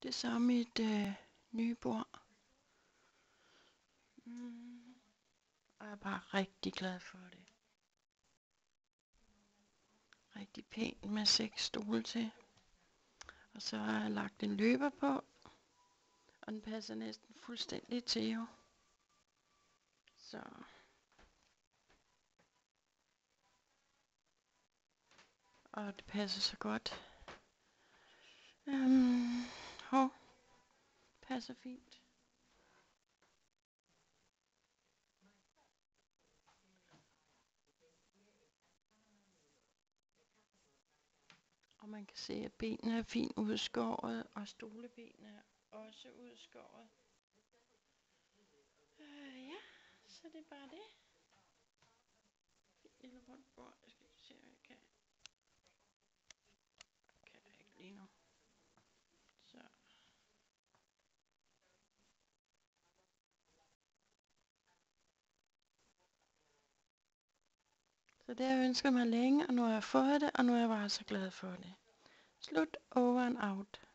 Det så er mit nye bord. Og jeg er bare rigtig glad for det. Rigtig pænt med 6 stole til. Og så har jeg lagt en løber på. Og den passer næsten fuldstændig til jo. Så. Og det passer så godt. Passer fint. Og man kan se, at benene er fint udskåret, og stolebenene er også udskåret. Ja, så det er bare det. Fint lille rundt bord. Jeg skal lige se, hvad jeg kan. Kan jeg ikke lige nu. Så. Så det har jeg ønsket mig længe, og nu har jeg fået det, og nu er jeg bare så glad for det. Slut, over and out.